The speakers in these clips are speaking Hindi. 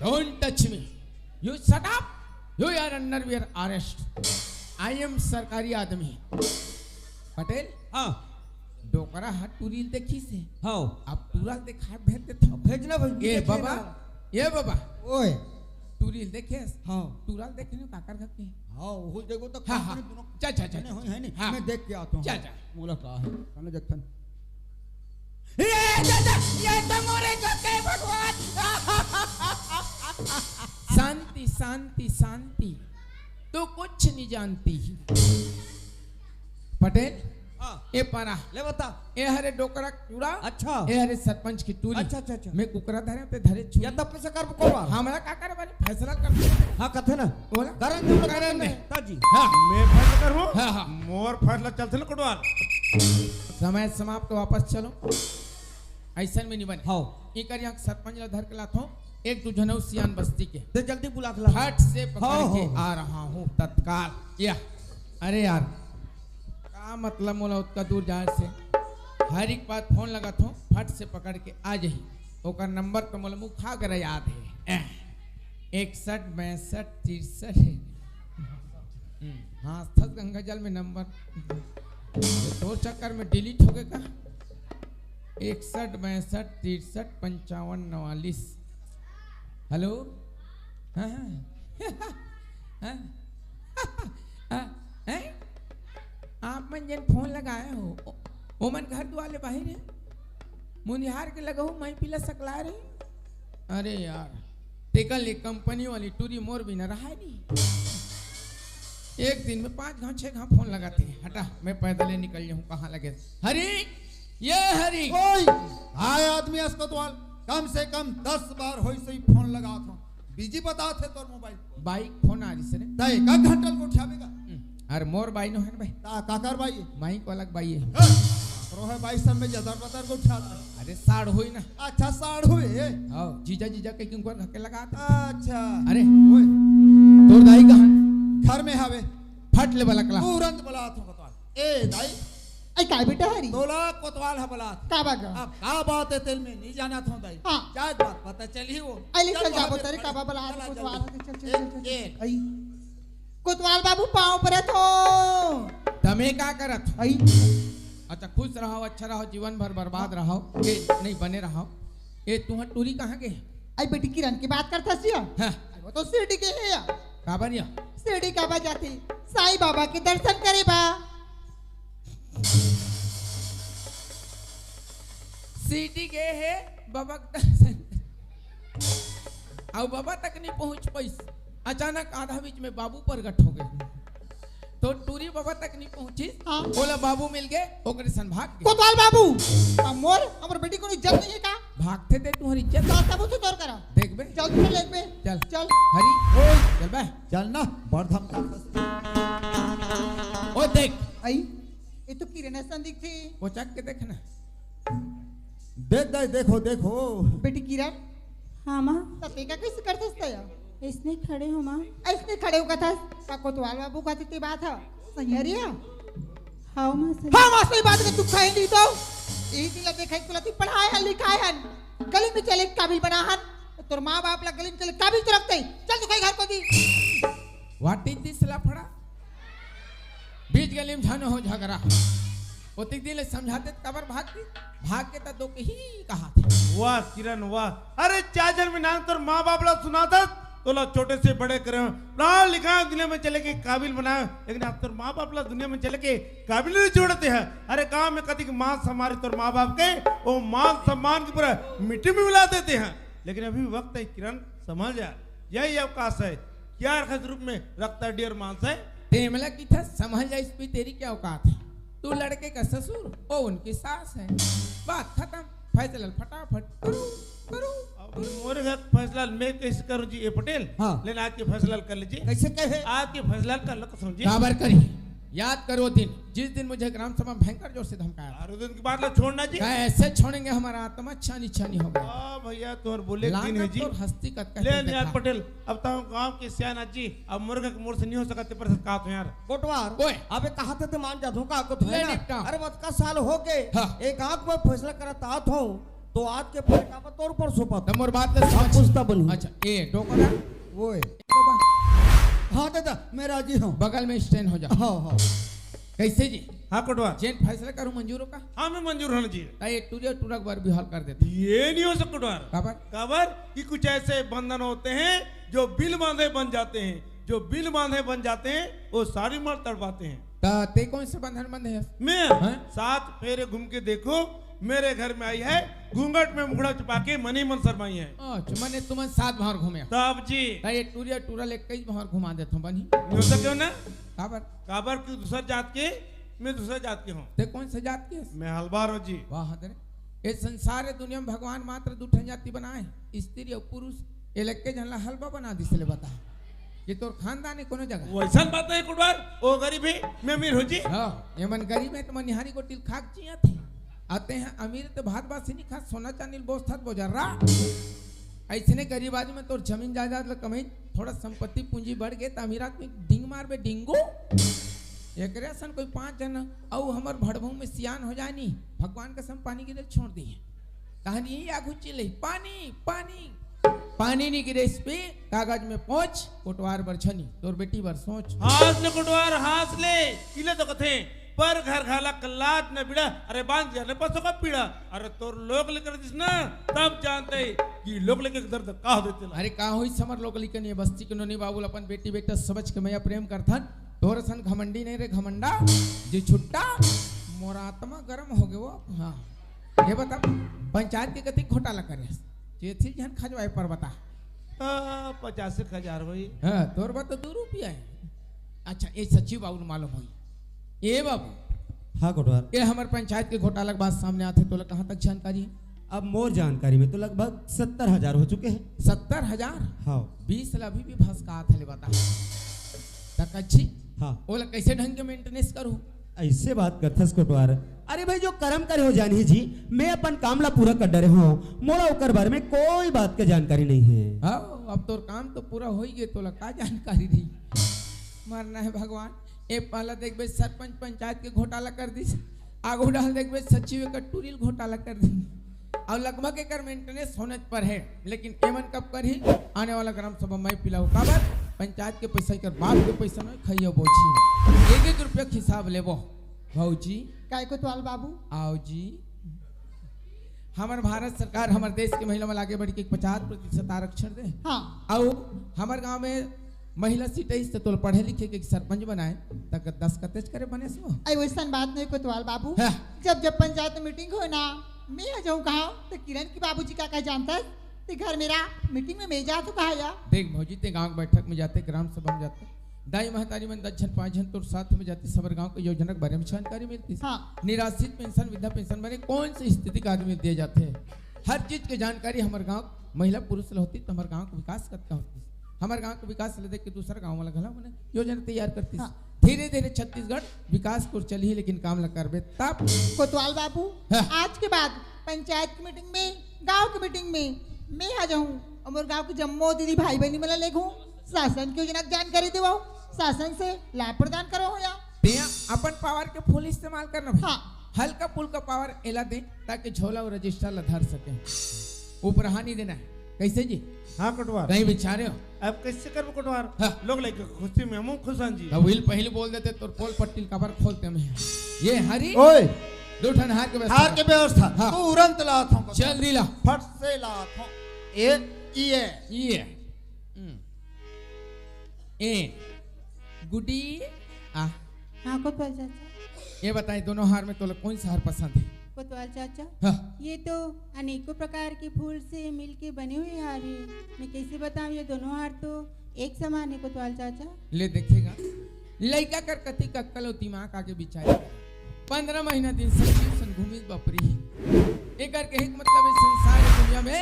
Don't touch me. You shut up. You are under your arrest. I am सरकारी आदमी. पटेल हाँ डोकरा हाथ टूरील देखी से हाँ अब टूराल देखा भेज दे था भेजना भाई ये बाबा ओए टूरील देखे हाँ टूराल देखने का कर सकते हैं हाँ वो देखो तो हाँ हाँ जा जा जा है नहीं हाँ। मैं देख के आता हूँ जा जा मोला कहा है कने देखन ये तो मोरे को के भगवान शांति शांति शांति तू कुछ नहीं जानती पटेल हाँ ए पारा ले बता ए हरे डोकरा टूरा अच्छा ए हरे सरपंच की टूरी अच्छा अच्छा अच्छा मैं कुकरा धरे पे धरे छु या तब पैसा कर कोवा हमरा का करे वाली फैसला कर हाँ कथे ना बोला करण दे ताजी हाँ मैं फैसला करूं हाँ हाँ मोर फैसला चलते ना कोटवाल समय समाप्त वापस चलो ऐसा में नहीं बने हाँ ई कर यहाँ सरपंच ला धर के लाथो एक दो जनौ सियान बस्ती के तो जल्दी बुला के ला फट से पकड़ के आ रहा हूँ तत्काल या अरे यार का मतलब मोला उतना दूर जाए से हर एक बात फोन लगा थो फट से पकड़ के आ जाही ओकर नंबर तो मोला मुँह खा कर याद है 61 62 63 हाँ थस गंगा जल में नंबर दो चक्कर में डिलीट हो गए का 61 62 63 55 44 हेलो हाँ हाँ हाँ हैं आप मन जन फोन लगाए हो ओ मन घर दुआले बाहर है मुनिहार के लगा मैं पिला सकला रही अरे यार तेकल एक कंपनी वाली टूरी मोर भी न रहा नहीं एक दिन में 5 घंटे 6 घंटे फोन लगाते हैं हटा मैं पैदल ही निकल जाऊँ कहाँ लगे हरी ये हरी हाय आदमी अस्पताल कम से कम 10 बार होई सही फोन लगा था बिजी बता थे तोर मोबाइल बाइक फोन आ रही से तय का घंटल को उठावेगा अरे मोर बाई नो है ना भाई ता काकर भाई माई को अलग बाई है रोहे भाई सब में जदर बदर को उठा अरे साड़ हुई ना अच्छा साढ़ हुए आओ जीजा जीजा के क्यों कर धक्के लगा अच्छा अरे ओए तोर दाई कहाँ घर में हावे फट ले बलकला तुरंत बुला था कोतवाल ए दाई आई काय बेटा हरी तोला कोतवाल है बुला का बागा अब का बात है तेल में नहीं जाना था दाई हाँ। क्या बात पता चली वो आई चल वहाँ जाबो पे तेरे खड़े। का बाबा चला कोतवाल जल्दी। चल चल चल एक। आई कोतवाल बाबू पाँव पर थो तमे का करत आई अच्छा खुश रहो अच्छा रहो जीवन भर बर्बाद रहो ये नहीं बने रहो ये तुम टूरी कहाँ के आई बेटी किरण की बात करता सिया हाँ वो तो शिरडी के है या काबरिया शिरडी का बा जाती साईं बाबा के दर्शन करे बा सीटी गए है बाबा के दर्शन अब बाबा तक नहीं पहुंच पाई अचानक आधा बीच में बाबू प्रगट हो गए तो टूरी बाबा तक नहीं पहुंची हाँ। बोला बाबू मिल गए ओकरे सन भाग गए कोतवाल बाबू मोर हमर बेटी को इज्जत नहीं है का भागते थे तुम्हारी इज्जत चल तब तू तोर करा देख बे चल तू ले बे चल चल हरी चल बे चल ना बड़धम ओ देख आई ये तो किरण संदिक थी वो चक के देखना देख दाई देखो देखो बेटी किरण हाँ माँ तते का कैसे करते थे या इसने खड़े हो माँ ऐसने खड़े होगा था का कोतवाल बाबू का तिती बात है सैयरिया हाँ माँ सही हाँ मां सही बात है तू कहीं नहीं तो एक दिन देखा तुला ती पढ़ाए है लिखाए है गली में चले काबिल बना हन तोर माँ बाप ला गली में चले काबिल तो रखते चल तू कहीं घर को दी व्हाट इज दिस लफड़ा बीच गली में झानो हो झगड़ा ओतिक दिन समझाते कबर भाग के तो दो के ही कहा था वाह किरण वाह अरे चाचर में नाम तोर माँ बाप ला सुनाता तोला छोटे से बड़े करे पढ़ा लिखा दुनिया में चले के काबिल बनाए लेकिन अब तोर माँ बाप ला दुनिया में चले के काबिल नहीं जोड़ते हैं अरे गाँव में कभी मान हमारे तोर माँ बाप के वो मान सम्मान की पूरा मिट्टी में मिला देते हैं लेकिन अभी वक्त है किरण समझ जा यही अवकाश है क्या रूप में रखता डियर मांस है तेमला की था समझ जा इस पे तेरी क्या औकात है तू लड़के का ससुर ओ उनकी सास है बात खत्म फैसला फटाफट करो करो अब मोरे घर फैसला मैं कैसे करूं जी ये पटेल हाँ। लेकिन आज के फैसला कर लीजिए कैसे कहे आज के फैसला कर लो समझिए काबर करी याद करो दिन जिस दिन मुझे ग्राम सभा में भयंकर जोर से धमकाया और उस दिन की बात ला छोड़ना जी ऐसे छोड़ेंगे हमारा आत्मा छानी छानी हो गया हाँ भैया तुम्हारे बोले दिन है लानत जी और हस्ती का ले यार पटेल अब तो गांव के सियाना जी अब मुर्गा के मोर से नहीं हो सकते पर कहा तो यार कोटवार ओए। अबे कहा थे मान जा धोखा को ले ना निपटा। अरे मत का साल हो गए हाँ। एक आंख में फैसला करता हूँ तो आज के पूरे का तौर पर सोपा तब मोर बात ले आप समझ पूछता बनी अच्छा ए टोकरा वो है एको बा, हाँ दादा मैं राजी हूँ। बगल में स्टैंड हो जा हाँ हाँ कैसे जी हाँ कोटवार जेन फैसला करूं मंजूर का हाँ मैं मंजूर होना चाहिए ताई टूरिया टूरक बार भी हल कर देते ये नहीं हो सकता कोटवार काबर काबर कि कुछ ऐसे बंधन होते हैं जो बिल बांधे बन जाते हैं, जो बिल बांधे बन जाते हैं वो सारी उम्र तड़पाते हैं। ता ते कौन से बंधन बंधे है मैं हाँ? 7 फेरे घूम के देखो मेरे घर में आई है, घूंघट में मुखड़ा छुपा के मनी मन शर्माई है। अच्छा मैंने तुमन 7 बार घूमे तब जी ताई टूरिया टूरा ले कई बार घुमा देता हूं बनी हो सके ना काबर काबर की दूसर जात के मैं दूसरे जात के हूँ, ते कौन से जात के है? मैं हलबार हूँ जी। वाह हदरे ये संसार है दुनिया में भगवान मात्र दूठन जाति बनाए स्त्री और पुरुष ये लग के जनला हलवा बना दिसले बता ये तोर खानदान है कोनो जगह वैसा बात नहीं कुटवार, वो गरीब है मैं अमीर हूँ जी। हाँ ये मन गरीब है तो मन निहारी को टिल खाक जिया थे आते हैं अमीर तो भात बासी नहीं खा सोना चांदी बोझ था बोझर रहा ऐसे ने गरीब आदमी में तोर जमीन जायदाद कमाई थोड़ा संपत्ति पूंजी बढ़ गए तो अमीर आदमी डिंग मार बे डिंगो एक सन कोई 5 जन औ हमर भड़भू में सियान हो जानी भगवान कसम पानी की दर छोड़ दी है कहानी यही आगू चिल्ले पानी पानी पानी नहीं गिरे इस पे कागज में पहुंच कोटवार बरछनी तोर बेटी बर सोच हाथ ले कुटवार हाथ ले किले तो कथे पर घर खाला कल्लाज न बिड़ा अरे बांध जाने पासों का पीड़ा अरे तोर लोग लेकर दिस ना तब जानते कि लोग लेके दर्द का हो देते अरे का हुई समर लोग लिखन ये बस्ती के नोनी बाबुल अपन बेटी बेटा समझ के मैं प्रेम करथन तोर सन घमंडी नहीं रे घमंडा जी छुट्टा मोरा आत्मा गरम हो गए वो हाँ ये बता पंचायत के कति घोटाला करे चेथी जन खजवाए पर बता 50,000 भाई। हाँ तोर बात तो 2 रुपया है अच्छा ये सच्ची बाबू मालूम हुई ये बाबू हाँ कोटवार ये हमारे पंचायत के घोटाला के बात सामने आते तो कहाँ तक जानकारी है अब मोर जानकारी में तो लगभग 70,000 हो चुके हैं। 70,000 हाँ 20 अभी भी भसका थे बता तक अच्छी हाँ ओला कैसे ढंग के मेंटेनेंस करूं ऐसे बात करथस कोटवार अरे भाई जो कर्म करे हो जानी जी मैं अपन काम ला पूरा कर डरे हूँ मोला ओकर बारे में कोई बात के जानकारी नहीं है। हाँ अब तो काम तो पूरा हो ही गए तो का जानकारी थी मरना है भगवान ए पहला देख बे सरपंच पंचायत के घोटाला कर दी आगू डाल देख बे सचिव का टूरिल घोटाला कर दी और लगभग एक मेंटेनेंस होने पर है लेकिन एमन कब कर ही आने वाला ग्राम सभा में पिलाऊ काबर पंचायत के पैसा कर बाप के पैसा नहीं खाइयो बोझी 1-1 रुपया हिसाब लेबो भाऊजी काय को तवाल बाबू आओ जी हमार भारत सरकार हमारे देश के महिला में आगे बढ़ के 50% आरक्षण दे हाँ और हमारे गांव में महिला सीट है तो पढ़े लिखे के सरपंच बनाए तक 10 कतेज करे बने सो आई वैसन बात नहीं को तवाल बाबू हाँ। जब मीटिंग में मीटिंग हो ना मैं आ जाऊँ कहा तो किरण की बाबूजी का क्या जानता है ते घर मेरा मीटिंग में मैं जा तो कहा जा देख भौजी ते गांव बैठक में जाते ग्राम सभा में जाते दाई महतारी में 10 जन 5 जन तो साथ में जाती सबर गांव के योजना के बारे में जानकारी मिलती हाँ। निराश्रित पेंशन वृद्धा पेंशन बारे कौन सी स्थिति का आदमी दिए जाते हैं हर चीज की जानकारी हमारे गांव महिला पुरुष होती तो हमारे गांव का विकास करता होती हमारे गांव का विकास ले देख के दूसरा गांव वाला घला मैंने योजना तैयार करती हाँ। धीरे धीरे छत्तीसगढ़ विकास को चली लेकिन काम ल करबे तब कोतवाल बाबू हाँ। आज के बाद पंचायत की मीटिंग में गांव की मीटिंग में मैं आ जाऊँ और मोर गांव के जम्मो दीदी भाई बहनी मला ले घूम शासन की योजना की जानकारी देवाओ शासन से लाभ प्रदान करो हो या ते अपन पावर के फुल इस्तेमाल करना भाई हाँ। हल्का फुल्का पावर एला दे ताकि झोला और रजिस्टर ला धर सके ऊपर हानि देना है कैसे जी हाँ कटवार कहीं बिचारे हो अब कैसे कर कटवार हाँ। लोग लेके खुशी में हम खुश हैं जी। तो विल पहले बोल देते तो पोल पट्टी कबर खोलते में ये हरी ओए दो ठन हार के हार के व्यवस्था हाँ। तुरंत लात हूँ चल दिला फट से लात हूँ एक ये ए गुडी आ हाँ कोतवाल चाचा ये बताएं दोनों हार में तो कौन सा हार पसंद है कोतवाल चाचा हाँ। ये तो अनेकों प्रकार के फूल से मिलके बने हुए हार है मैं कैसे बताऊं ये दोनों हार तो एक समान है कोतवाल चाचा ले देखिएगा लड़का कर कथी का कलो दिमाग आगे बिचारे 15 महीना दिन सन घूमी बपरी एक के एक मतलब इस संसार की दुनिया में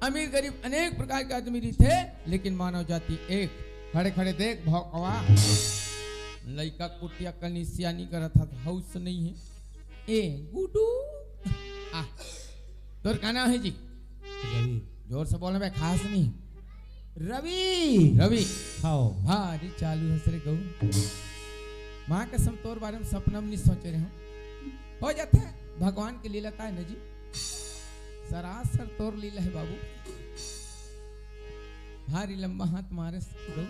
अमीर गरीब अनेक प्रकार के आदमी थे लेकिन मानव जाति एक खड़े खड़े देख भौकवा लड़का कुटिया कल सियानी करा था हाउस नहीं है ए गुडू आ तोर का नाम है जी रवि जोर से बोलना खास नहीं रवि रवि हाँ भारी चालू है सरे गऊ माँ कसम तोर बारे में सपना में नहीं सोचे रहे हो जाता है भगवान की लीला का है ना जी सरासर तोड़ लीला है बाबू। भारी लंबा हाथ मारे दो।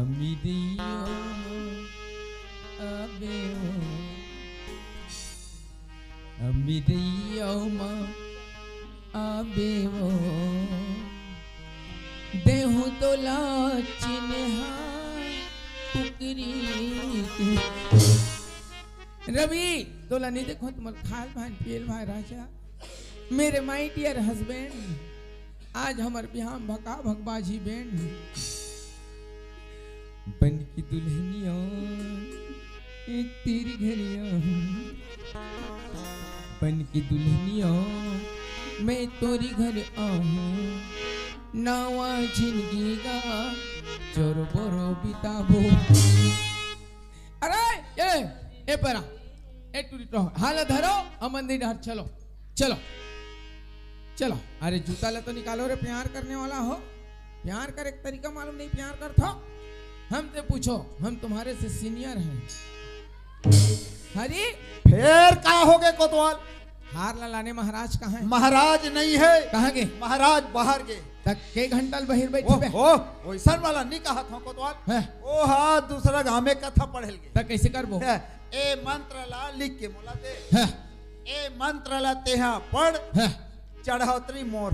अमीदियो अबे ओ अमीदियो अबे ओ देहु तोला चिन्हा कुकरी रवि तोला नहीं देखो तुम खाल भाई पियल भाई राजा मेरे माय डियर हस्बैंड आज हमार बिहार भका भगबाजी बैंड बन की दुल्हनिया एक तेरी घरिया बन की दुल्हनिया मैं तोरी घर आहूं नवा जिंदगी का चोर बोरो बिताबो। अरे ए परा ए टूरी तो हाल धरो अमंदी डर चलो चलो चलो। अरे जूता ले तो निकालो रे प्यार करने वाला हो। प्यार कर एक तरीका मालूम नहीं प्यार कर था हमसे पूछो हम तुम्हारे से सीनियर हैं। हरी फिर का हो गए कोतवाल? हार लाने महाराज कहाँ है? महाराज नहीं है। कहाँ गए? महाराज बाहर गए। तक के घंटा बहिर बैठे बे? वैसन वाला नहीं कहा था कोतवाल। है? ओ हाँ दूसरा गाँव में कथा पढ़ल गए। तक कैसे कर बो? ए मंत्र ला लिख के मोला दे। है? ए मंत्र ला तेहा पढ़। है? चढ़ावतरी मोर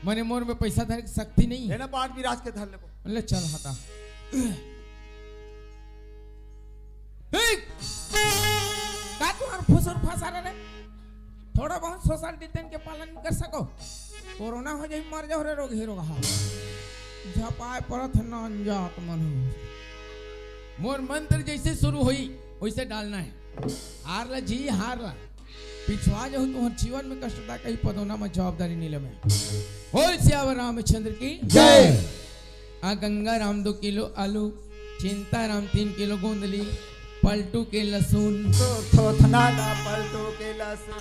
मने मोर में पैसा धर की शक्ति नहीं है ना पाठ विराज के धर ले को। ले चल हटा। का तुम्हारा फुसर फंसा रहे थोड़ा बहुत सोशल डिस्टेंस के पालन कर सको। कोरोना हो जाए मर जाओ रे रोग ही रोग हा झपाए परत न अनजात मन हो। मोर मंत्र जैसे शुरू हुई वैसे डालना है। हार ला जी हार ला पिछवा जो तुम्हारे जीवन में कष्टता कहीं पदोना में जवाबदारी नीले में। बोल सियावर रामचंद्र की जय। आ गंगा राम 2 किलो आलू चिंता राम 3 किलो गोंदली पलटू के लहसुन तो थोथना ना पलटू के लहसुन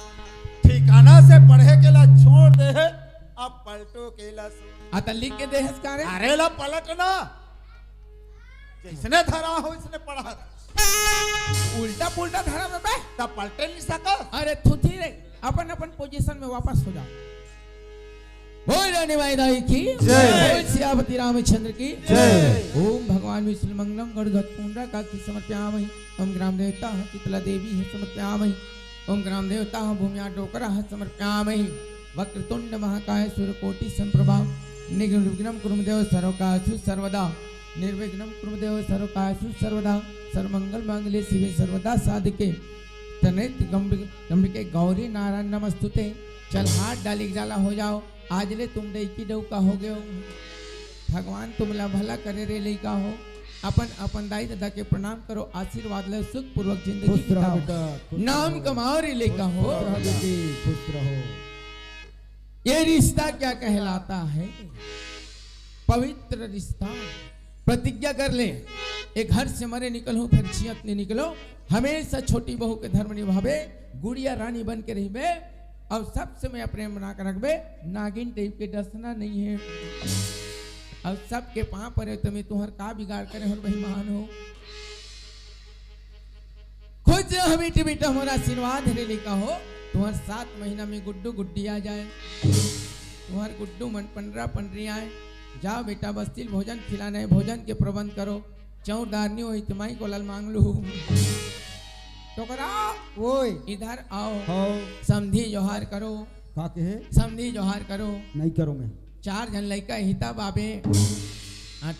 ठिकाना से पढ़े के ला छोड़ दे है अब पलटू के लहसुन आता लिख के दे हस्कारे अरे ला पलटना जिसने धरा हो इसने पढ़ा उल्टा पुल्टा धरा में बे तब पलटे नहीं सका। अरे थुथी रे अपन अपन पोजीशन में वापस हो जाओ। बोल रानी वायदाई की जय। बोल सियापति रामचंद्र की जय। ओम भगवान विष्णु मंगलम गणगत पुंडा काकी समर्पयामि ओम ग्राम देवता चितला देवी है समर्पयामि ओम ग्राम देवता भूमिया डोकरा है समर्पयामि वक्रतुंड महाकाय सूर्यकोटि संप्रभा निर्विघ्नं कुरुदेव सर्वकार्येषु सर्वदा निर्विघ्नं कुरुदेव सर्वकार्येषु सर्वदा सर्वमंगल मांगल्ये शिवे सर्वदा साधिके तनेत गंभिके गौरी नारायण नमस्तुते। चल हाथ डाली डाला हो जाओ आज ले तुम डैकी डौका हो गए हो। भगवान तुमला भला करे रे लइका हो अपन अपन दाई दादा के प्रणाम करो आशीर्वाद ले सुख पूर्वक जिंदगी बिताओ नाम कमाओ रे लइका हो। खुश रहो। ये रिश्ता क्या कहलाता है? पवित्र रिश्ता। प्रतिज्ञा कर ले एक घर से मरे निकलो फिर छियत नहीं निकलो हमेशा छोटी बहू के धर्म निभावे गुड़िया रानी बन के रहिबे और सबसे मैं प्रेम बना कर रखबे नागिन टाइप के डसना नहीं है और सबके पाँव पर है तुम्हें तुहर का बिगाड़ करे और बेईमान हो। खुद हमें बेटा हमारा आशीर्वाद है लिखा हो तुम्हार 7 महीना में गुड्डू गुड्डी आ जाए तुम्हार गुड्डू मन 15 पंडरी आए जाओ बेटा बस्तिल भोजन खिलाना है भोजन के प्रबंध करो चौदारनी हो इतमाई को लल मांग लू तो करा ओए इधर आओ हो समधी जोहार करो का के है समधी जोहार करो नहीं करूंगा 4 जन लड़का हिता बाबे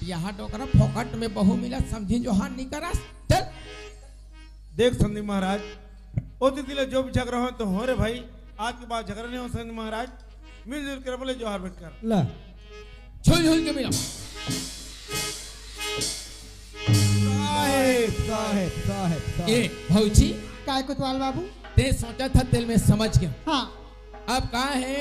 यहाँ टोकरा फोकट में बहु मिला समझी जोहार नहीं करा चल देख संदीप महाराज ओ दीदी जो भी झगड़ा हो तो हो रे भाई आज के बाद झगड़ा नहीं हो संदीप महाराज मिलजुल कर बोले जोहार बैठ कर ला झुल झुल के मिला साहेब साहेब साहेब ये भौजी काय कोतवाल बाबू? ते सोचा था दिल में समझ गया हाँ अब कहा है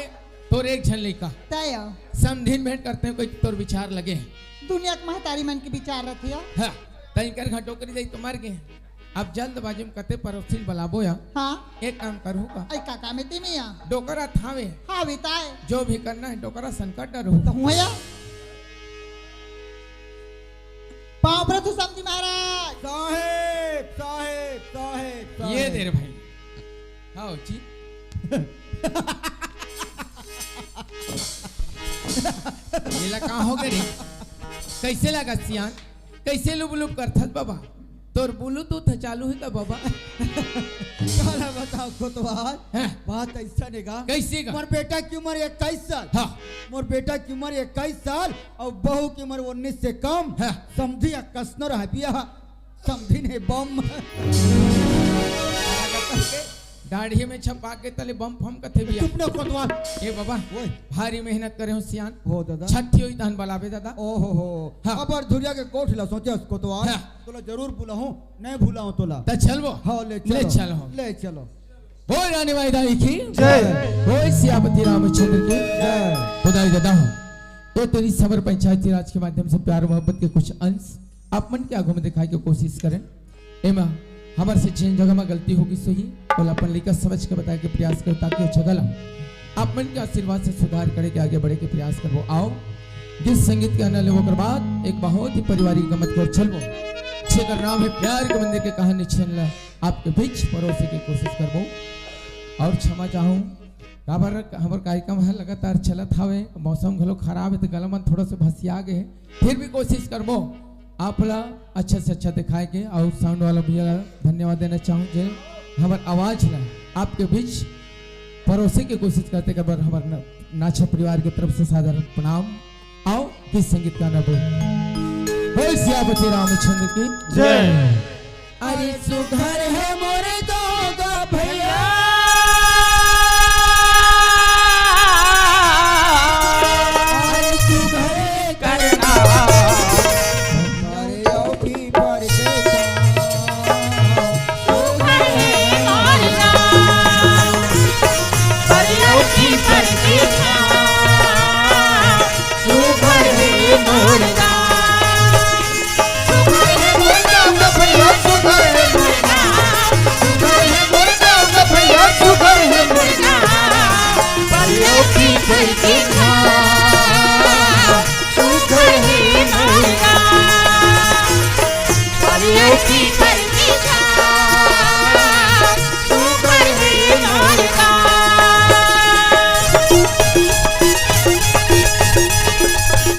तोर एक झन लड़का तय समझिन भेंट करते हैं कोई तोर विचार लगे हैं दुनिया के महतारी मन के विचार रखी है। हाँ तई कर घटो करी जाई तो मर गए अब जल्दबाजी में कते परोसिल बलाबो या हाँ एक काम करूँगा ऐ काका में तिमिया डोकरा थावे हाँ बिताए जो भी करना है डोकरा संकट डरो तो हुआ या पाँव पर तो समझी महाराज। साहेब साहेब साहेब ये देर भाई हो जी ये कहाँ हो गए रे कैसे लगा सियान कैसे लुब लुब करथत बाबा तोर ब्लूटूथ चालू है का बाबा काला बताओ कोतवाल हैं? बात ऐसा नेगा कैसे का मोर बेटा की उम्र 21 साल हाँ मोर बेटा की उम्र 21 साल और बहू की उम्र 19 से कम हाँ। समझी कसनर है पिया समझी ने बम दाढ़ी में छपा के तले बम फम कथे बिया चुप न कोतवाल ए बाबा ओए भारी मेहनत करे हो सियान हो दादा छठी होई तहन बलाबे दादा ओहो हो हाँ। अब धुरिया के कोठ ला सोचे कोतवाल हाँ। तोला जरूर बुलाऊं नहीं बुलाऊं तोला त चलबो हाँ ले चलो ले चलो ले चलो हो रानी माई दाई की जय हो सियापति रामचंद्र की जय खुदाई दादा हो तो तेरी सबर पंचायती राज के माध्यम से प्यार मोहब्बत के कुछ अंश आप मन के आगू में दिखाई के कोशिश करें एमा हमारे से जिन जगह में गलती होगी सही और अपन लेकर समझ के बताए के प्रयास करो ताकि वो जगह आप मन के आशीर्वाद से सुधार करे के आगे बढ़े के प्रयास करो आओ गीत संगीत के आनंद लेने के बाद एक बहुत ही पारिवारिक गमत को चलबो जेकर नाम है प्यार के मंदिर के कहानी छेनला आपके बीच परोसे की कोशिश करबो और क्षमा चाहूं काबर हमर कार्यक्रम है लगातार चलत हवे मौसम घलो खराब है तो गला मन थोड़ा सा भसिया गए फिर भी कोशिश करबो आपला अच्छा से अच्छा दिखाए के और साउंड वाला भैया धन्यवाद देना चाहूँ जे हमार आवाज ला आपके बीच परोसे की कोशिश करते कबर हमार नाचा परिवार की तरफ से साधारण प्रणाम आओ किस संगीत का नब हो सियापति रामचंद्र की जय अरे सुघर है मोरे दोगा भैया अरे सुघर करना अरे आओ की पर के परियों की परदेशा